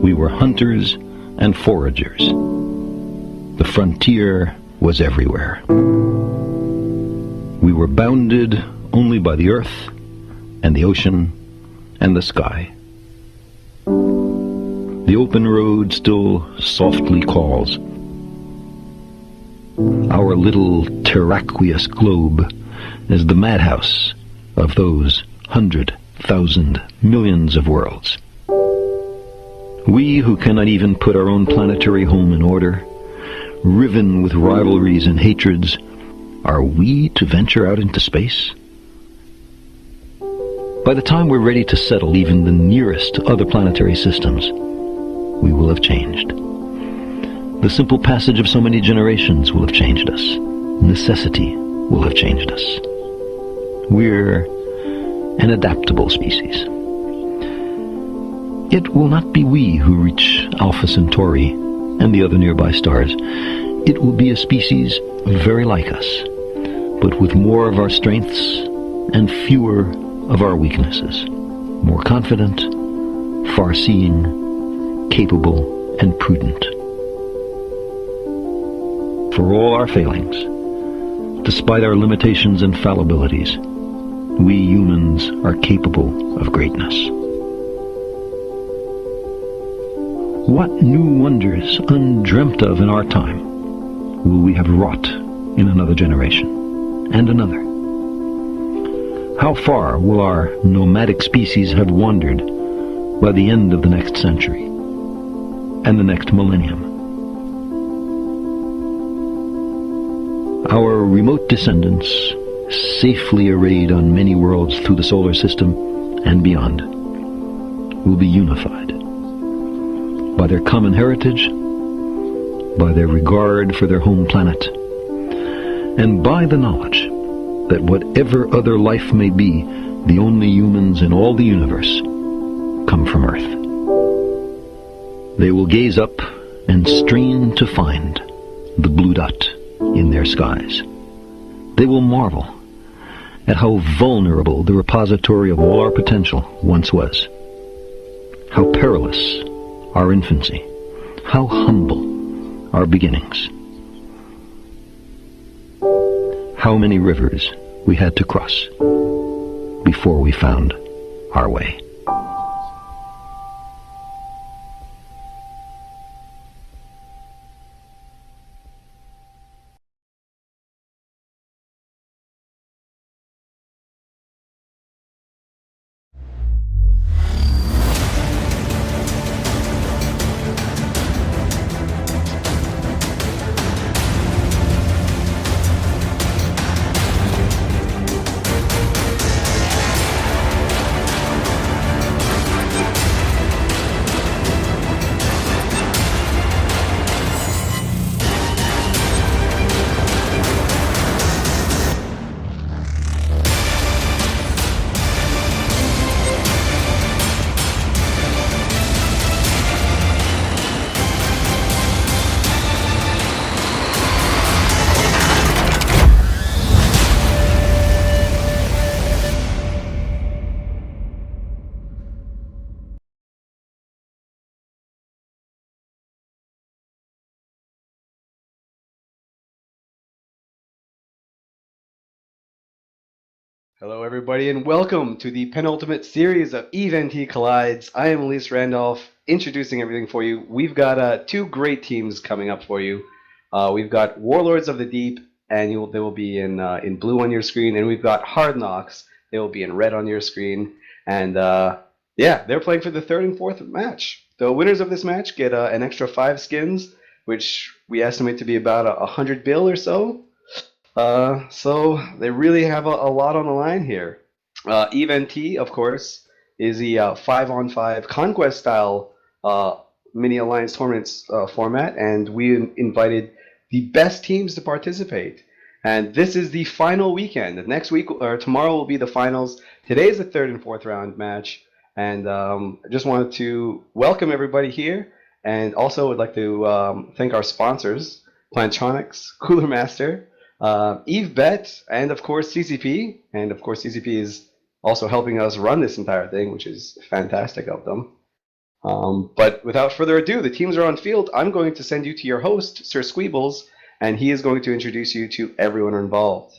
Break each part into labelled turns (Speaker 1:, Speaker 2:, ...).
Speaker 1: We were hunters and foragers. The frontier was everywhere. We were bounded only by the earth and the ocean and the sky. The open road still softly calls. Our little terraqueous globe is the madhouse of those 100,000 millions of worlds. We who cannot even put our own planetary home in order, riven with rivalries and hatreds, are we to venture out into space? By the time we're ready to settle even the nearest other planetary systems, we will have changed. The simple passage of so many generations will have changed us. Necessity will have changed us. We're an adaptable species. It will not be we who reach Alpha Centauri and the other nearby stars. It will be a species very like us, but with more of our strengths and fewer of our weaknesses. More confident, far-seeing, capable, and prudent. For all our failings, despite our limitations and fallibilities, we humans are capable of greatness. What new wonders, undreamt of in our time, will we have wrought in another generation, and another? How far will our nomadic species have wandered by the end of the next century, and the next millennium? Our remote descendants, safely arrayed on many worlds through the solar system and beyond, will be unified by their common heritage, by their regard for their home planet, and by the knowledge that whatever other life may be, the only humans in all the universe come from Earth. They will gaze up and strain to find the blue dot in their skies. They will marvel at how vulnerable the repository of all our potential once was, how perilous our infancy, how humble our beginnings, how many rivers we had to cross before we found our way.
Speaker 2: Hello, everybody, and welcome to the penultimate series of Event Collides. I am Elise Randolph, introducing everything for you. We've got two great teams coming up for you. We've got Warlords of the Deep, and they will be in blue on your screen, and we've got Hard Knocks. They will be in red on your screen, and yeah, they're playing for the third and fourth match. The winners of this match get an extra 5 skins, which we estimate to be about 100 bill or so. So they really have a lot on the line here. Event, of course, is the 5-on-5 conquest style mini alliance tournaments format, and we invited the best teams to participate. And this is the final weekend. Next week or tomorrow will be the finals. Today is the third and fourth round match, and I just wanted to welcome everybody here And also would like to thank our sponsors, Plantronics, Cooler Master, Eve Bet, and of course CCP. And of course CCP is also helping us run this entire thing, which is fantastic of them. But without further ado, the teams are on field. I'm going to send you to your host, Sir Squeebles, and he is going to introduce you to everyone involved.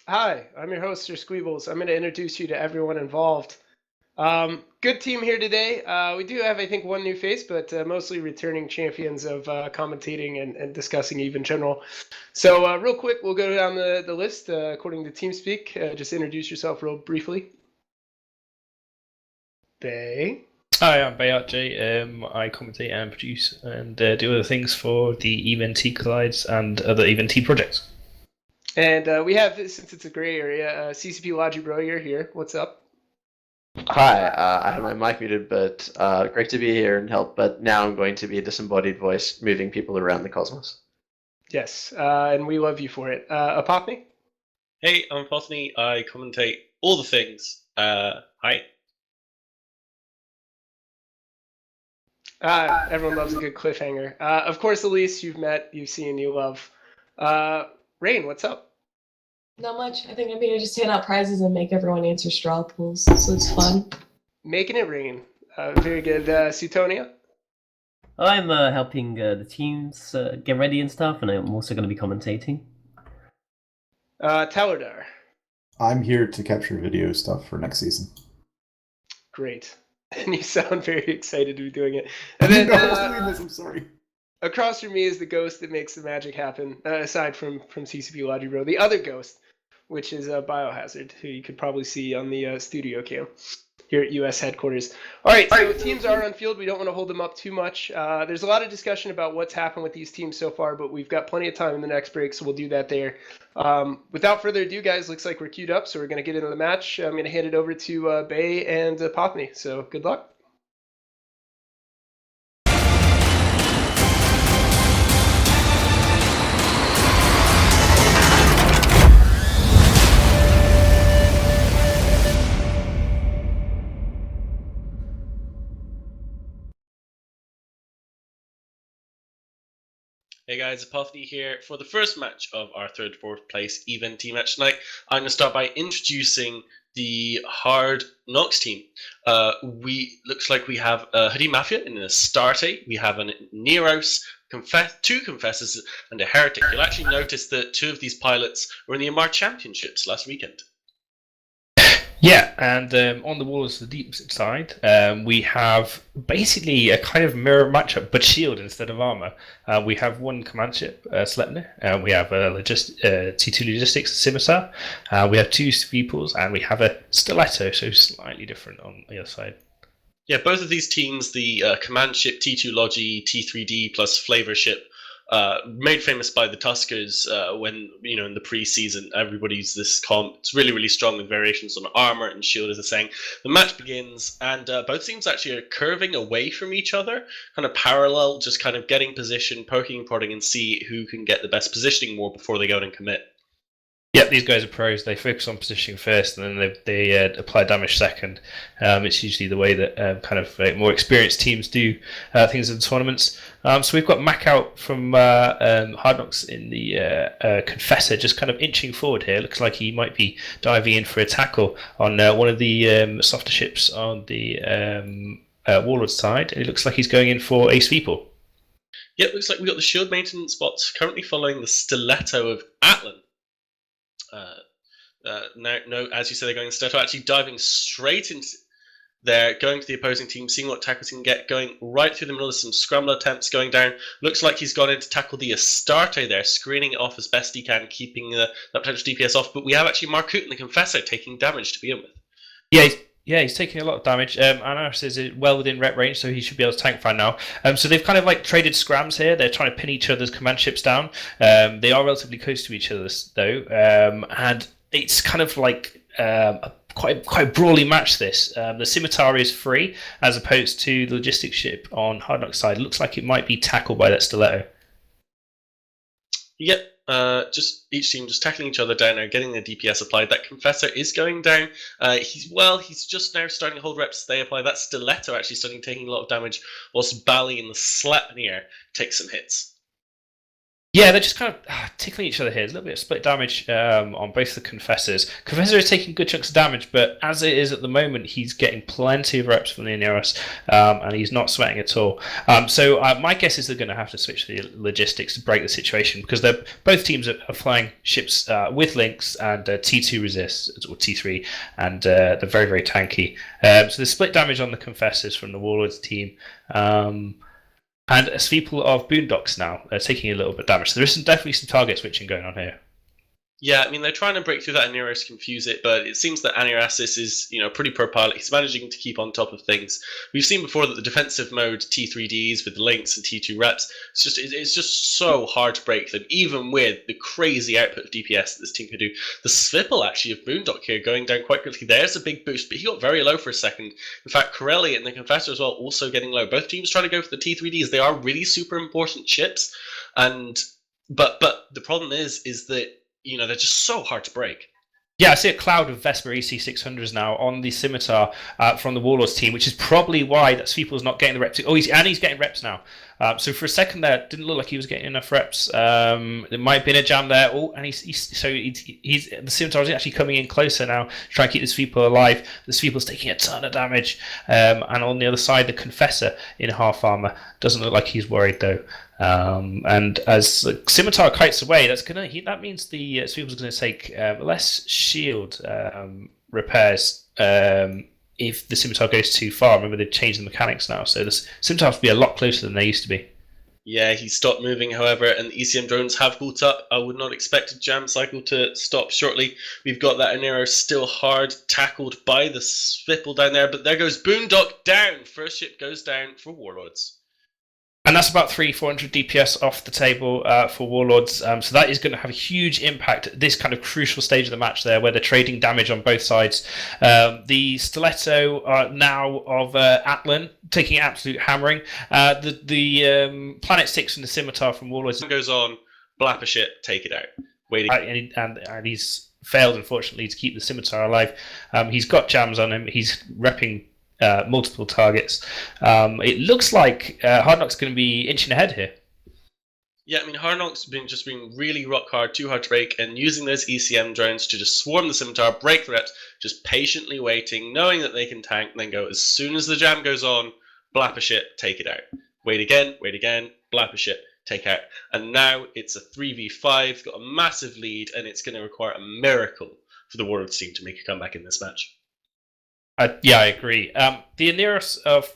Speaker 3: Hi, I'm your host, Sir Squeebles. I'm going to introduce you to everyone involved. Good team here today. We do have, I think, one new face, but mostly returning champions of commentating and discussing EVE in general. So real quick, we'll go down the list according to TeamSpeak. Just introduce yourself real briefly. Bay.
Speaker 4: Hi, I'm Bayat. I commentate and produce and do other things for the EVE Collides and other EVE projects.
Speaker 3: And we have, since it's a gray area, CCP Logi Bro, you're here. What's up?
Speaker 5: Hi, I have my mic muted, but great to be here and help. But now I'm going to be a disembodied voice moving people around the cosmos.
Speaker 3: Yes, and we love you for it. Apophany?
Speaker 6: Hey, I'm Apophany. I commentate all the things. Hi.
Speaker 3: Everyone loves a good cliffhanger. Of course, Elise, you've met, you've seen, you love. Rain, what's up?
Speaker 7: Not much. I think I'm here to just hand out prizes and make everyone answer straw polls, so it's fun.
Speaker 3: Making it rain. Very good. Sutonia?
Speaker 8: I'm helping the teams get ready and stuff, and I'm also going to be commentating.
Speaker 3: Taladar?
Speaker 9: I'm here to capture video stuff for next season.
Speaker 3: Great. And you sound very excited to be doing it. And then,
Speaker 9: I'm sorry.
Speaker 3: Across from me is the ghost that makes the magic happen, aside from CCP Logi Bro. The other ghost, which is Biohazard, who you could probably see on the studio cam here at US headquarters. All right, so teams are on field. We don't want to hold them up too much. There's a lot of discussion about what's happened with these teams so far, but we've got plenty of time in the next break, so we'll do that there. Without further ado, guys, looks like we're queued up, so we're going to get into the match. I'm going to hand it over to Bay and Apophany, so good luck.
Speaker 6: Hey guys, Apophany here for the first match of our third, fourth place EVE team match tonight. I'm going to start by introducing the Hard Knocks team. Looks like we have Hoodie Mafia in a Astarte. We have a Neros, two Confessors, and a Heretic. You'll actually notice that two of these pilots were in the Amar Championships last weekend.
Speaker 4: Yeah, and on the Warlords of the Deep side, we have basically a kind of mirror matchup, but shield instead of armor. We have one command ship, Sleipnir, we have T2 Logistics, Scimitar, we have two Sweeples, and we have a Stiletto, so slightly different on the other side.
Speaker 6: Yeah, both of these teams, the command ship T2 Logi, T3D plus flavor ship, made famous by the Tuskers when, in the pre-season, everybody's this comp. It's really, really strong with variations on armor and shield, as they're saying. The match begins, and both teams actually are curving away from each other, kind of parallel, just kind of getting position, poking and prodding, and see who can get the best positioning more before they go and commit.
Speaker 4: Yep, these guys are pros. They focus on positioning first, and then they apply damage second. It's usually the way that more experienced teams do things in tournaments. So we've got Mac out from Hard Knocks in the Confessor, just kind of inching forward here. Looks like he might be diving in for a tackle on one of the softer ships on the Warlord side. And it looks like he's going in for a Sweeple.
Speaker 6: Yeah, it looks like we've got the shield maintenance bots currently following the Stiletto of Atlan. As you say, they're going Stiletto, actually diving straight into there, going to the opposing team, seeing what tackles he can get, going right through the middle of some scramble attempts, going down. Looks like he's gone in to tackle the Astarte there, screening it off as best he can, keeping that potential DPS off. But we have actually Markut and the Confessor taking damage to begin with.
Speaker 4: Yeah, he's taking a lot of damage. Anaris is well within rep range, so he should be able to tank fine now. So they've kind of traded scrams here. They're trying to pin each other's command ships down. They are relatively close to each other, though, and it's kind of quite brawly match this. The Scimitar is free, as opposed to the logistics ship on Hard Knocks side. It looks like it might be tackled by that Stiletto.
Speaker 6: Yep. Just each team just tackling each other down there, getting their DPS applied. That Confessor is going down. He's just now starting to hold reps. They apply. That Stiletto actually starting taking a lot of damage, whilst Bally and the Sleipnir take some hits.
Speaker 4: Yeah, they're just kind of tickling each other here. There's a little bit of split damage on both the Confessors. Confessor is taking good chunks of damage, but as it is at the moment, he's getting plenty of reps from the Aneros, and he's not sweating at all. So my guess is they're going to have to switch the logistics to break the situation, because both teams are flying ships with links and T2 resist, or T3, and they're very, very tanky. So there's split damage on the Confessors from the Warlords team. And as people of Boondocks now, they're taking a little bit of damage. So there is definitely some target switching going on here.
Speaker 6: Yeah, I mean, they're trying to break through that Aneros, confuse it, but it seems that Anirasis is, pretty pro-pilot. He's managing to keep on top of things. We've seen before that the defensive mode T3Ds with the links and T2 reps, it's just so hard to break them, even with the crazy output of DPS that this team can do. The Svipple, actually, of Boondock here going down quite quickly. There's a big boost, but he got very low for a second. In fact, Corelli and the Confessor as well also getting low. Both teams trying to go for the T3Ds. They are really super important ships, but the problem is that they're just so hard to break.
Speaker 4: Yeah, I see a cloud of Vesper EC600s now on the Scimitar from the Warlords team, which is probably why that Sveeple's not getting the reps. He's getting reps now. So for a second there, it didn't look like he was getting enough reps. There might have been a jam there. And the Scimitar is actually coming in closer now to try and keep the Sveeple alive. The Sveeple's taking a ton of damage. And on the other side, the Confessor in half armor doesn't look like he's worried though. And as the Scimitar kites away, that means the Sveeple's going to take less shield repairs if the Scimitar goes too far. Remember, they've changed the mechanics now, so the Scimitar has to be a lot closer than they used to be.
Speaker 6: Yeah, he stopped moving, however, and the ECM drones have caught up. I would not expect a jam cycle to stop shortly. We've got that Anero still hard tackled by the Svipple down there, but there goes Boondock down. First ship goes down for Warlords.
Speaker 4: And that's about 400 DPS off the table for Warlords. So that is going to have a huge impact at this kind of crucial stage of the match there, where they're trading damage on both sides. The Stiletto now of Atlan taking absolute hammering. The Planet 6 and the Scimitar from Warlords
Speaker 6: Goes on, blap a ship, take it out. Waiting.
Speaker 4: And he's failed, unfortunately, to keep the Scimitar alive. He's got jams on him. He's repping multiple targets. It looks like Hardknock's going to be inching ahead here.
Speaker 6: Yeah, I mean, Hardknock's been really rock hard, too hard to break, and using those ECM drones to just swarm the Scimitar, break the reps, just patiently waiting, knowing that they can tank, then go as soon as the jam goes on, blap a ship, take it out. Wait again, blap a ship, take out. And now it's a 3v5, got a massive lead, and it's going to require a miracle for the Warlords team to make a comeback in this match.
Speaker 4: Yeah, I agree. The Aneros of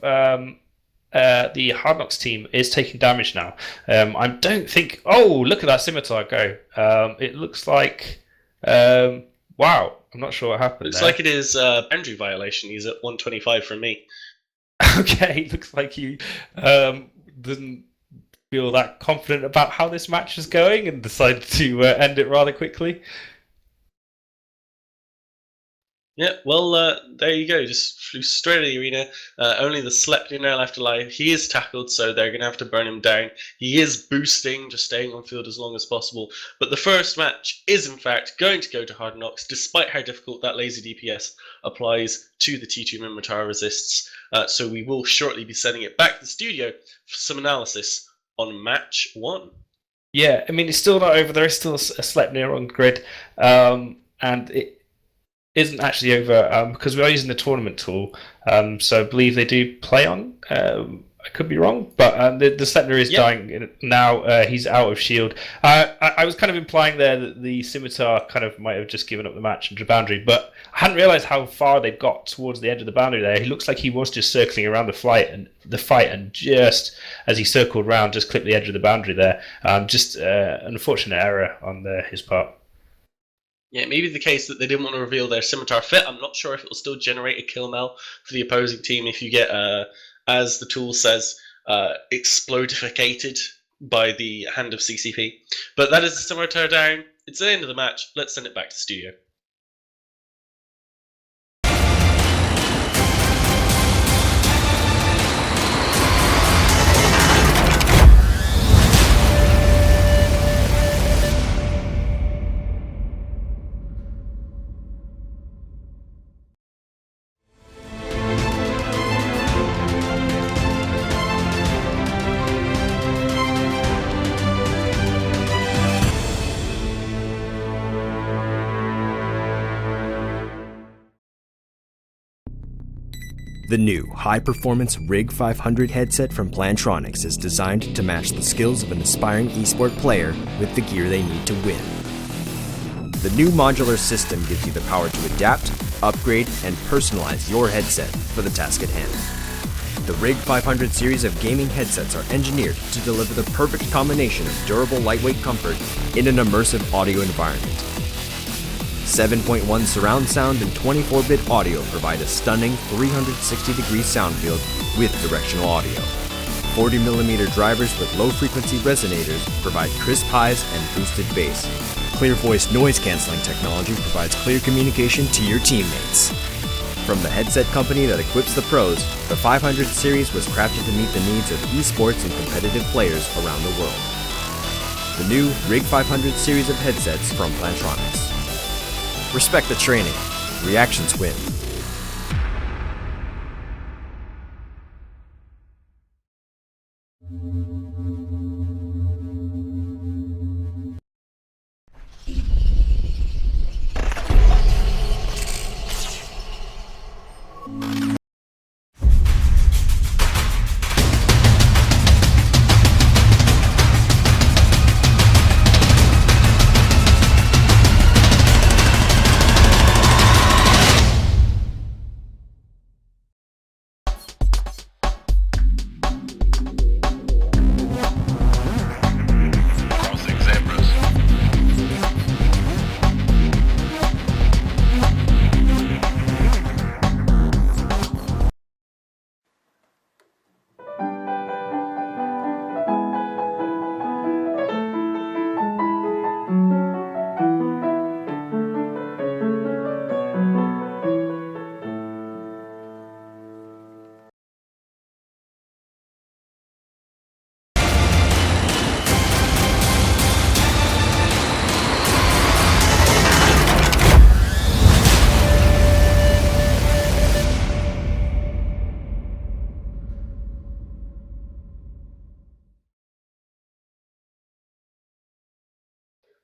Speaker 4: the Hardknocks team is taking damage now. I don't think... Oh, look at that Scimitar go. It looks like... wow, I'm not sure what happened
Speaker 6: Looks
Speaker 4: there.
Speaker 6: like it is boundary violation. He's at 125 from me.
Speaker 4: Okay, looks like he didn't feel that confident about how this match is going and decided to end it rather quickly.
Speaker 6: Yeah, well, there you go. Just flew straight out of the arena. Only the Sleipnir now left alive. He is tackled, so they're going to have to burn him down. He is boosting, just staying on field as long as possible. But the first match is, in fact, going to go to Hardknocks, despite how difficult that lazy DPS applies to the T2 Minotaur resists. So we will shortly be sending it back to the studio for some analysis on match 1.
Speaker 4: Yeah, I mean, it's still not over. There is still a Sleipnir on grid, and it isn't actually over because we are using the tournament tool. So I believe they do play on. I could be wrong, but the Sleipnir is dying now. He's out of shield. I was kind of implying there that the Scimitar kind of might have just given up the match into boundary, but I hadn't realised how far they'd got towards the edge of the boundary there. He looks like he was just circling around the fight, and just as he circled round, just clipped the edge of the boundary there. Just an unfortunate error on his part.
Speaker 6: Yeah, maybe the case that they didn't want to reveal their Scimitar fit. I'm not sure if it will still generate a kill mail for the opposing team if you get, as the tool says, explodificated by the hand of CCP. But that is the Scimitar down. It's the end of the match. Let's send it back to the studio.
Speaker 10: The new high-performance Rig 500 headset from Plantronics is designed to match the skills of an aspiring esport player with the gear they need to win. The new modular system gives you the power to adapt, upgrade, and personalize your headset for the task at hand. The Rig 500 series of gaming headsets are engineered to deliver the perfect combination of durable lightweight comfort in an immersive audio environment. 7.1 surround sound and 24-bit audio provide a stunning 360-degree sound field with directional audio. 40mm drivers with low-frequency resonators provide crisp highs and boosted bass. Clear voice noise-canceling technology provides clear communication to your teammates. From the headset company that equips the pros, the 500 series was crafted to meet the needs of esports and competitive players around the world. The new Rig 500 series of headsets from Plantronics. Respect the training. Reactions win.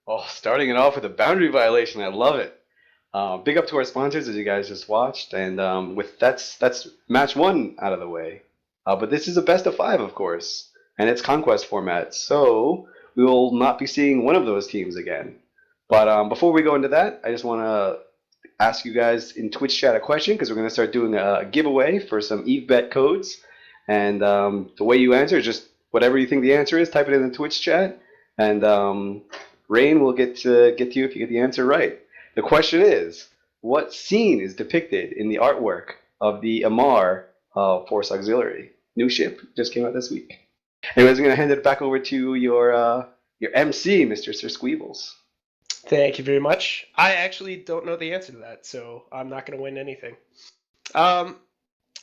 Speaker 2: Oh, starting it off with a boundary violation. I love it. Big up to our sponsors, as you guys just watched, and with that's match one out of the way. But this is a best of five, of course, and it's conquest format, so we will not be seeing one of those teams again. But before we go into that, I just want to ask you guys in Twitch chat a question, because we're going to start doing a giveaway for some EveBet codes, and the way you answer is just whatever you think the answer is, type it in the Twitch chat, and Rain will get to you if you get the answer right. The question is, what scene is depicted in the artwork of the Amar Force Auxiliary? New ship, just came out this week. Anyways, I'm going to hand it back over to your MC, Mr. Sir Squeebles.
Speaker 3: Thank you very much. I actually don't know the answer to that, so I'm not going to win anything. All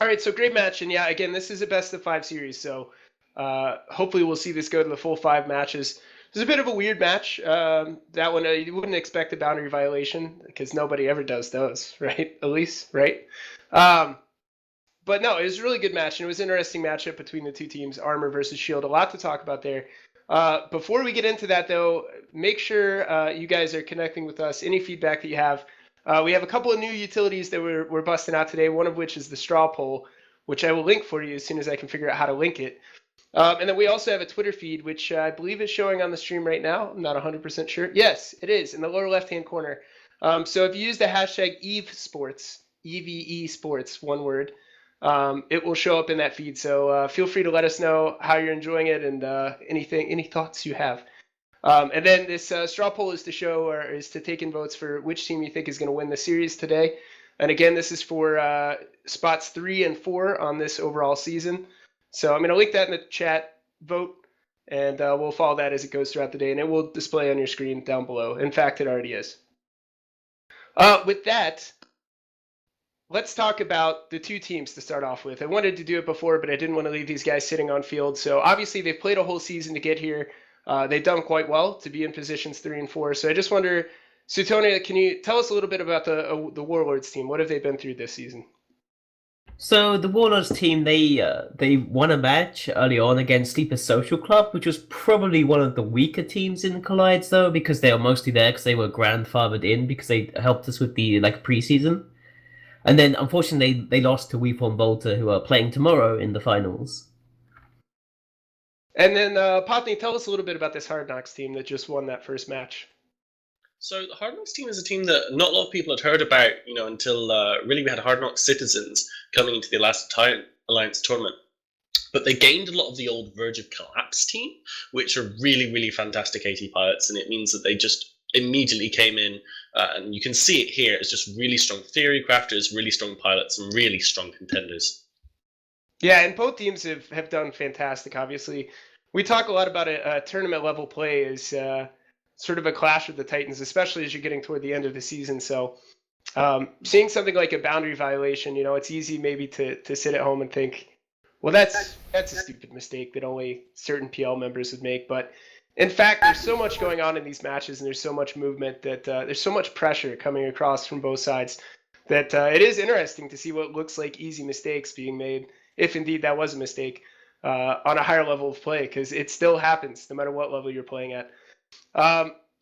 Speaker 3: right, so great match. And yeah, again, this is a best of five series, so hopefully we'll see this go to the full 5 matches. It was a bit of a weird match. That one, you wouldn't expect a boundary violation because nobody ever does those, right? Elise, right? But no, it was a really good match, and it was an interesting matchup between the two teams, Armor versus Shield. A lot to talk about there. Before we get into that, though, make sure you guys are connecting with us. Any feedback that you have. We have a couple of new utilities that we're busting out today, one of which is the straw poll, which I will link for you as soon as I can figure out how to link it. And then we also have a Twitter feed, which I believe is showing on the stream right now. I'm not 100% sure. Yes, it is, in the lower left-hand corner. So if you use the hashtag EveSports, EVE Sports, one word, it will show up in that feed. So feel free to let us know how you're enjoying it and any thoughts you have. And then this straw poll is to take in votes for which team you think is going to win the series today. And again, this is for spots 3 and 4 on this overall season. So I'm going to link that in the chat, vote, and we'll follow that as it goes throughout the day, and it will display on your screen down below. In fact, it already is. With that, let's talk about the two teams to start off with. I wanted to do it before, but I didn't want to leave these guys sitting on field. So obviously they've played a whole season to get here. They've done quite well to be in positions 3 and 4. So I just wonder, Suetonia, can you tell us a little bit about the Warlords team? What have they been through this season?
Speaker 8: So the Warlords team, they won a match early on against Sleeper Social Club, which was probably one of the weaker teams in Collides, though, because they were mostly there because they were grandfathered in because they helped us with the preseason. And then, unfortunately, they lost to Weeform Volta, who are playing tomorrow in the finals.
Speaker 3: And then, Potney, tell us a little bit about this Hard Knocks team that just won that first match.
Speaker 6: So the Hard Knocks team is a team that not a lot of people had heard about, until really we had Hard Knocks Citizens coming into the Elastic Alliance tournament. But they gained a lot of the old Verge of Collapse team, which are really, really fantastic AT pilots, and it means that they just immediately came in, and you can see it here. It's just really strong theory crafters, really strong pilots, and really strong contenders.
Speaker 3: Yeah, and both teams have done fantastic, obviously. We talk a lot about a tournament level play as sort of a clash with the Titans, especially as you're getting toward the end of the season. So seeing something like a boundary violation, it's easy maybe to sit at home and think, well, that's a stupid mistake that only certain PL members would make. But in fact, there's so much going on in these matches, and there's so much movement that there's so much pressure coming across from both sides that it is interesting to see what looks like easy mistakes being made, if indeed that was a mistake, on a higher level of play, because it still happens no matter what level you're playing at.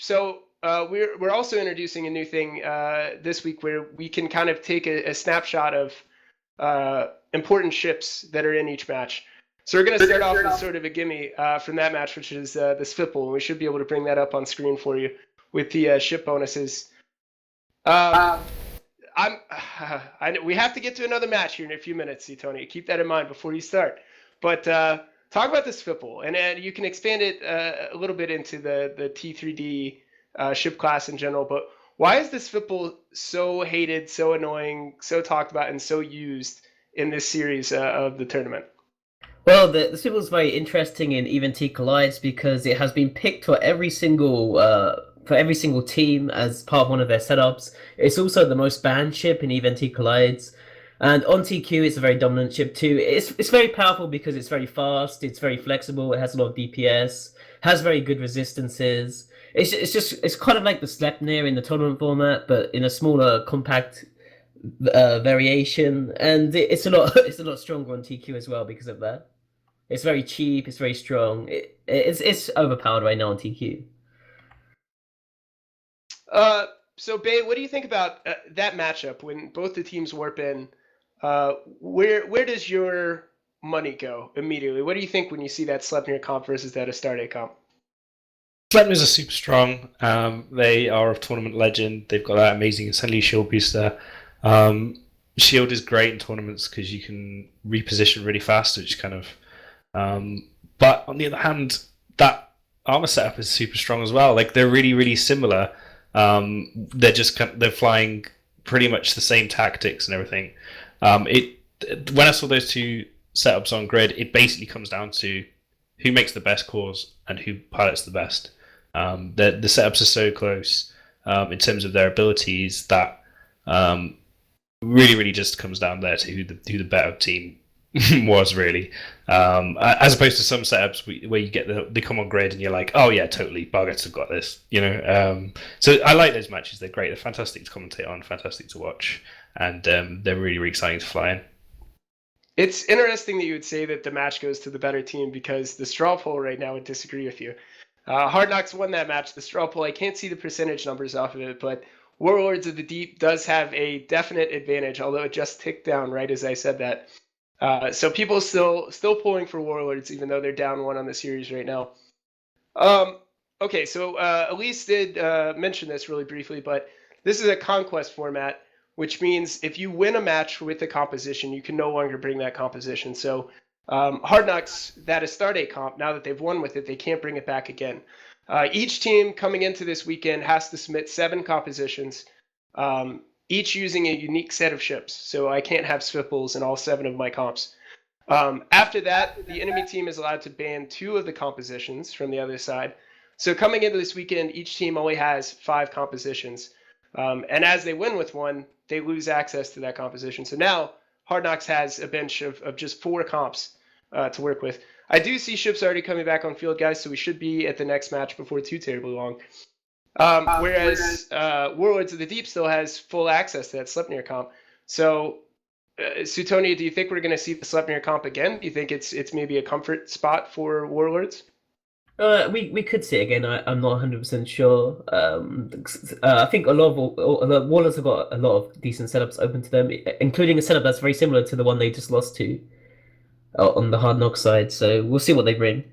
Speaker 3: So we're also introducing a new thing this week where we can kind of take a snapshot of important ships that are in each match. So we're going to start off with sort of a gimme from that match, which is the Svipple, and we should be able to bring that up on screen for you with the ship bonuses. We have to get to another match here in a few minutes, Tony. Keep that in mind before you start. But talk about the Svipple, and you can expand it a little bit into the T3D ship class in general. But why is the Svipple so hated, so annoying, so talked about, and so used in this series of the tournament?
Speaker 8: Well, the Svipple is very interesting in Even T Collides because it has been picked for every single team as part of one of their setups. It's also the most banned ship in Even T Collides. And on TQ, it's a very dominant ship too. It's very powerful because it's very fast, it's very flexible, it has a lot of DPS, has very good resistances. It's kind of like the Sleipnir in the tournament format, but in a smaller, compact variation. And it's a lot stronger on TQ as well because of that. It's very cheap, it's very strong. It's overpowered right now on TQ.
Speaker 3: So, Bay, what do you think about that matchup when both the teams warp in? Where does your money go immediately? What do you think when you see that Sleipnir comp versus that Astarte comp?
Speaker 4: Sleipnirs are super strong. They are a tournament legend. They've got that amazing Insanely Shield booster. Shield is great in tournaments because you can reposition really fast, which kind of... but on the other hand, that armor setup is super strong as well. Like, they're really, really similar. They're flying pretty much the same tactics and everything. When I saw those two setups on grid, it basically comes down to who makes the best cores and who pilots the best. The setups are so close in terms of their abilities that really, really just comes down there to who the better team was, really. As opposed to some setups where you get they come on grid and you're like, oh yeah, totally, Bargets have got this, So I like those matches. They're great. They're fantastic to commentate on, fantastic to watch, and they're really, really exciting to fly in.
Speaker 3: It's interesting that you would say that the match goes to the better team because the straw poll right now would disagree with you. Hard Knocks won that match. The straw poll, I can't see the percentage numbers off of it, but Warlords of the Deep does have a definite advantage, although it just ticked down right as I said that. So people still pulling for Warlords, even though they're down one on the series right now. Okay, so Elise did mention this really briefly, but this is a conquest format, which means if you win a match with a composition, you can no longer bring that composition. So Hard Knocks, that Astarte comp, now that they've won with it, they can't bring it back again. Each team coming into this weekend has to submit 7 compositions, each using a unique set of ships. So I can't have Svipples in all 7 of my comps. After that, the enemy team is allowed to ban 2 of the compositions from the other side. So coming into this weekend, each team only has 5 compositions. And as they win with one, they lose access to that composition. So now Hard Knocks has a bench of just 4 comps to work with. I do see ships already coming back on field, guys, so we should be at the next match before too terribly long. Whereas Warlords of the Deep still has full access to that Sleipnir comp. So, Suetonia, do you think we're going to see the Sleipnir comp again? Do you think it's maybe a comfort spot for Warlords?
Speaker 8: We could see it again. I'm not 100% sure. I think a lot of Warlords have got a lot of decent setups open to them, including a setup that's very similar to the one they just lost to on the Hard Knock side. So we'll see what they bring.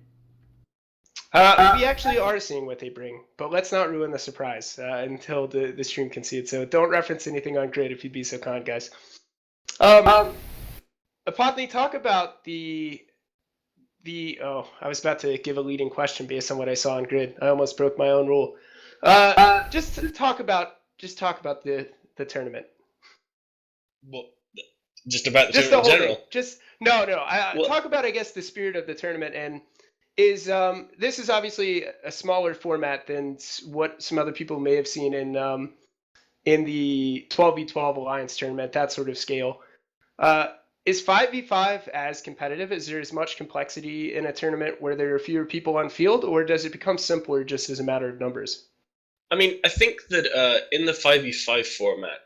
Speaker 3: We actually are seeing what they bring, but let's not ruin the surprise until the stream can see it. So don't reference anything on Grid if you'd be so kind, guys. Apotny, talk about the I was about to give a leading question based on what I saw on Grid. I almost broke my own rule. Just talk about the tournament.
Speaker 6: What? Just about the
Speaker 3: Just
Speaker 6: tournament
Speaker 3: the
Speaker 6: in
Speaker 3: whole
Speaker 6: general?
Speaker 3: thing. Just no.
Speaker 6: Well-
Speaker 3: Talk about, I guess, the spirit of the tournament, and this is obviously a smaller format than what some other people may have seen in the 12v12 Alliance tournament, that sort of scale. Is 5v5 as competitive? Is there as much complexity in a tournament where there are fewer people on field, or does it become simpler just as a matter of numbers?
Speaker 6: I mean, I think that in the 5v5 format,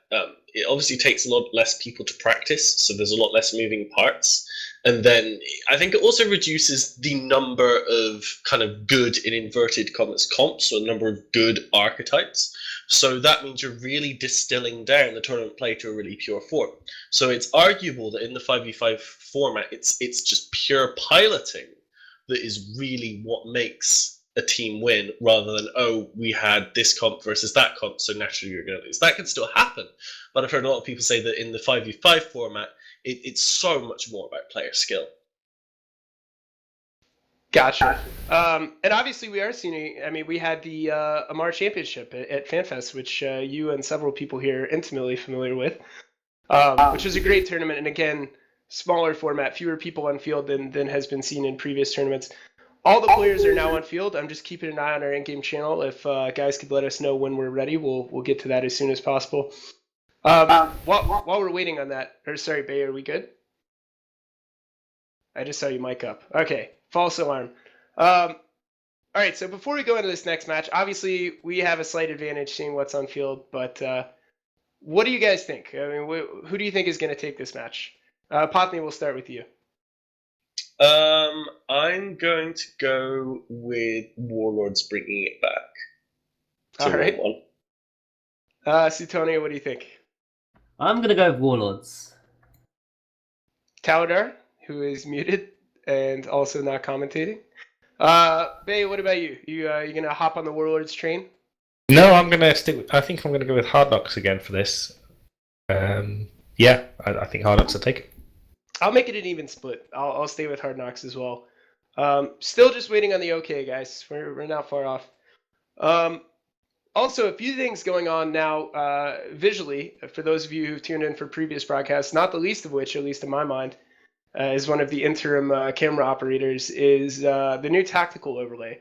Speaker 6: it obviously takes a lot less people to practice, so there's a lot less moving parts. And then I think it also reduces the number of kind of good, in inverted commas, comps, or the number of good archetypes. So that means you're really distilling down the tournament play to a really pure form. So it's arguable that in the 5v5 format, it's just pure piloting that is really what makes a team win, rather than, oh, we had this comp versus that comp, so naturally you're going to lose. That can still happen, but I've heard a lot of people say that in the 5v5 format, it's so much more about player skill.
Speaker 3: Gotcha. And obviously we are seeing, I mean, we had the Amar Championship at FanFest, which you and several people here are intimately familiar with, which was a great tournament. And again, smaller format, fewer people on field than has been seen in previous tournaments. All the players are now on field. I'm just keeping an eye on our in-game channel. If guys could let us know when we're ready, we'll get to that as soon as possible. While we're waiting on that, or sorry, Bay, are we good? I just saw you mic up. Okay, false alarm. All right, so before we go into this next match, obviously we have a slight advantage seeing what's on field, but what do you guys think? I mean, who do you think is going to take this match? Potney, we'll start with you.
Speaker 6: I'm going to go with Warlords bringing it back.
Speaker 3: All right. Suetonia, what do you think?
Speaker 8: I'm gonna go with Warlords.
Speaker 3: Taladar, who is muted and also not commentating. Bay, what about you? You gonna hop on the Warlords train?
Speaker 4: No, I'm gonna stick. I think I'm gonna go with Hard Knocks again for this. Yeah, I think Hard Knocks will take it.
Speaker 3: I'll make it an even split. I'll stay with Hard Knocks as well. Still just waiting on the OK, guys. We're not far off. Also, a few things going on now visually for those of you who've tuned in for previous broadcasts, not the least of which, at least in my mind, as one of the interim camera operators, is the new tactical overlay.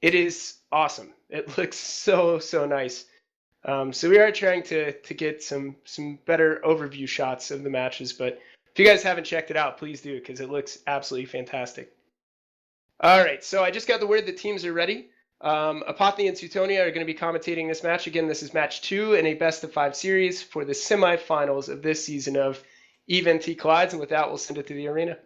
Speaker 3: It is awesome. It looks so nice. So we are trying to get some better overview shots of the matches, but if you guys haven't checked it out, please do, because it looks absolutely fantastic. All right, so I just got the word that teams are ready. Apotny and Suetonia are going to be commentating this match. Again, this is match 2 in a best-of-5 series for the semifinals of this season of EVE NT Collides, and with that, we'll send it to the arena.